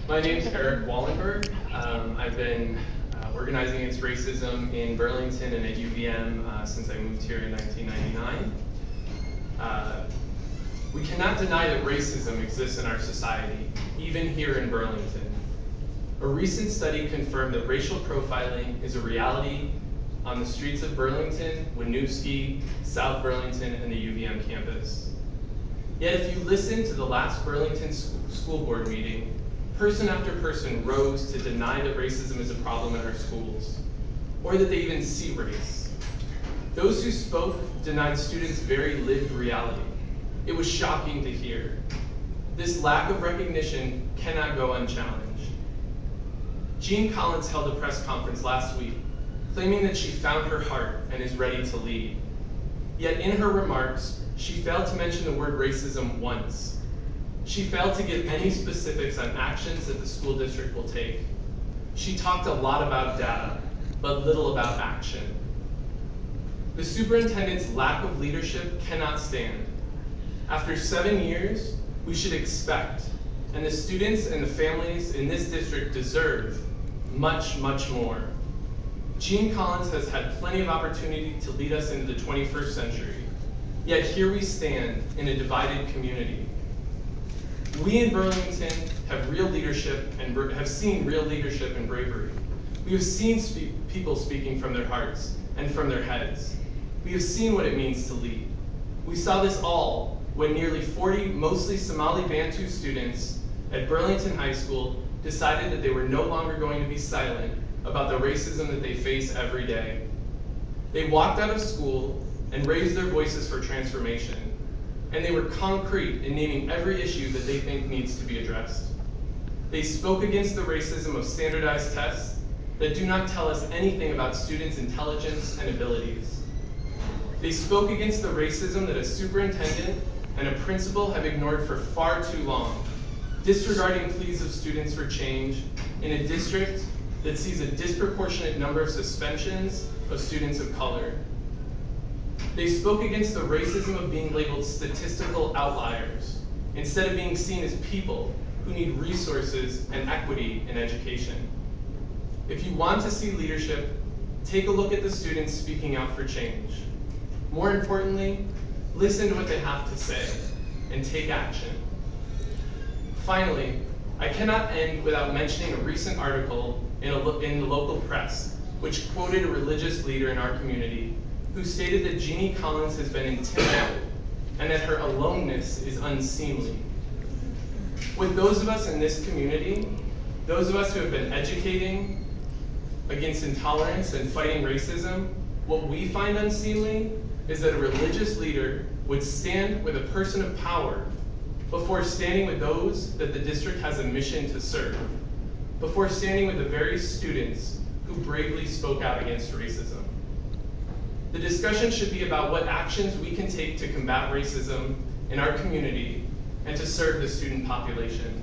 My name is Eric Wallenberg. I've been organizing against racism in Burlington and at UVM since I moved here in 1999. We cannot deny that racism exists in our society, even here in Burlington. A recent study confirmed that racial profiling is a reality on the streets of Burlington, Winooski, South Burlington, and the UVM campus. Yet if you listen to the last Burlington School Board meeting, person after person rose to deny that racism is a problem in our schools, or that they even see race. Those who spoke denied students' very lived reality. It was shocking to hear. This lack of recognition cannot go unchallenged. Jean Collins held a press conference last week, claiming that she found her heart and is ready to lead. Yet in her remarks, she failed to mention the word racism once. She failed to give any specifics on actions that the school district will take. She talked a lot about data, but little about action. The superintendent's lack of leadership cannot stand. After 7 years, we should expect, and the students and the families in this district deserve, much, much more. Jean Collins has had plenty of opportunity to lead us into the 21st century, yet here we stand in a divided community. We in Burlington have real leadership and have seen real leadership and bravery. We have seen people speaking from their hearts and from their heads. We have seen what it means to lead. We saw this all when nearly 40 mostly Somali Bantu students at Burlington High School decided that they were no longer going to be silent about the racism that they face every day. They walked out of school and raised their voices for transformation, and they were concrete in naming every issue that they think needs to be addressed. They spoke against the racism of standardized tests that do not tell us anything about students' intelligence and abilities. They spoke against the racism that a superintendent and a principal have ignored for far too long, disregarding pleas of students for change in a district that sees a disproportionate number of suspensions of students of color. They spoke against the racism of being labeled statistical outliers, instead of being seen as people who need resources and equity in education. If you want to see leadership, take a look at the students speaking out for change. More importantly, listen to what they have to say and take action. Finally, I cannot end without mentioning a recent article in the local press, which quoted a religious leader in our community who stated that Jeannie Collins has been intimidated and that her aloneness is unseemly. With those of us in this community, those of us who have been educating against intolerance and fighting racism, what we find unseemly is that a religious leader would stand with a person of power before standing with those that the district has a mission to serve, before standing with the very students who bravely spoke out against racism. The discussion should be about what actions we can take to combat racism in our community and to serve the student population.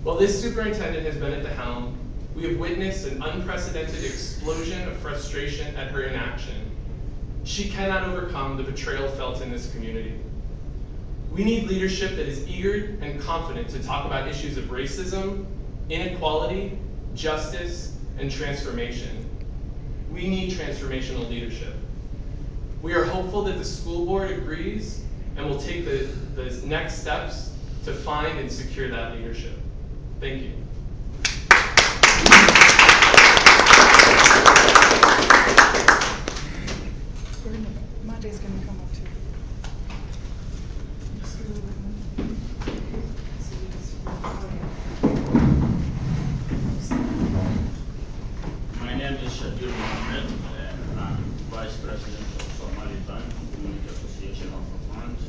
While this superintendent has been at the helm, we have witnessed an unprecedented explosion of frustration at her inaction. She cannot overcome the betrayal felt in this community. We need leadership that is eager and confident to talk about issues of racism, inequality, justice, and transformation. We need transformational leadership. We are hopeful that the school board agrees and will take the next steps to find and secure that leadership. Thank you. Monte's going to come up too. My name is Shadir Mohammed, and I'm Vice President of Somali Bank Community Association of Vermont.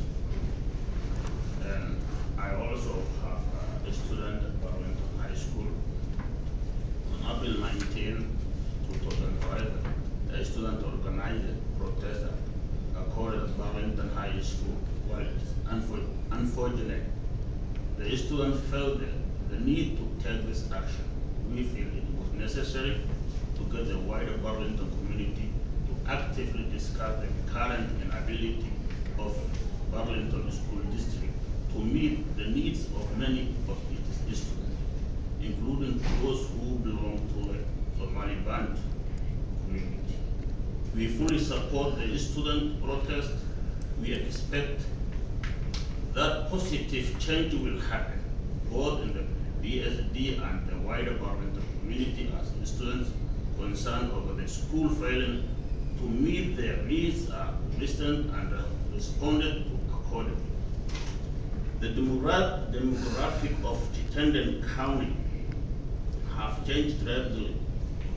And I also have a student at Burlington High School. On April 19, 2005, a student organized a protest occurred at Burlington High School. While it's unfortunate, the students felt the need to take this action. We feel it was necessary to get the wider Burlington community to actively discuss the current inability of Burlington School District to meet the needs of many of its students. including those who belong to a Somali Bantu community. We fully support the student protest. We expect that positive change will happen, both in the BSD and the wider Burlington community, as students concerned over the school failing to meet their needs are listened and responded to accordingly. The demographic of Chittenden County have changed rapidly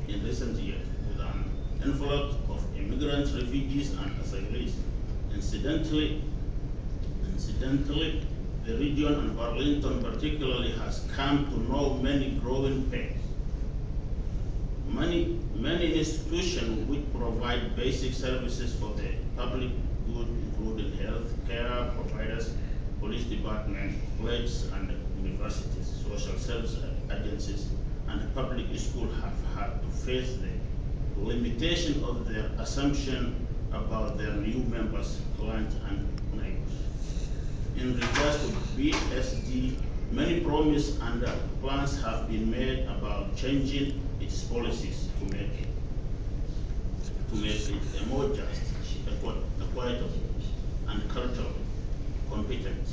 in recent years with an influx of immigrants, refugees, and asylees. Incidentally, the region and Burlington particularly has come to know many growing pains. Many institutions which provide basic services for the public good, including health care providers, police department, colleges and universities, social service agencies, and public schools have had to face the limitation of their assumption about their new members, clients, and neighbors. In regards to BSD, many promises and plans have been made about changing its policies to make it a more just, equitable, and culturally competent.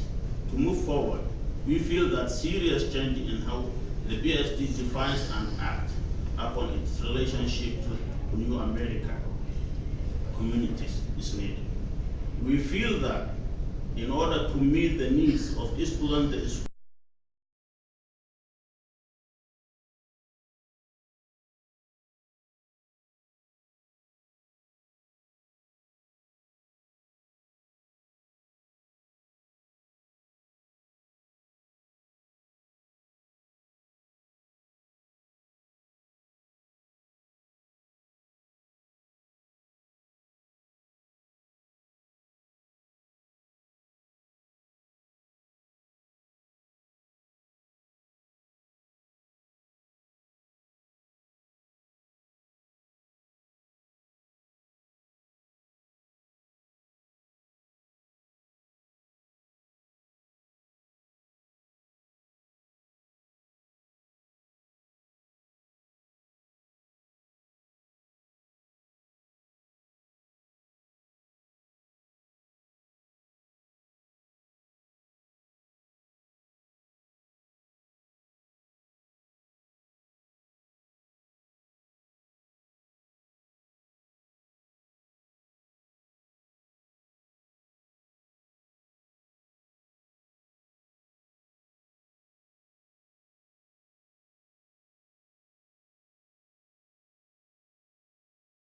To move forward, we feel that serious change in how the BSD defines and acts upon its relationship to New America communities is needed. We feel that in order to meet the needs of students, the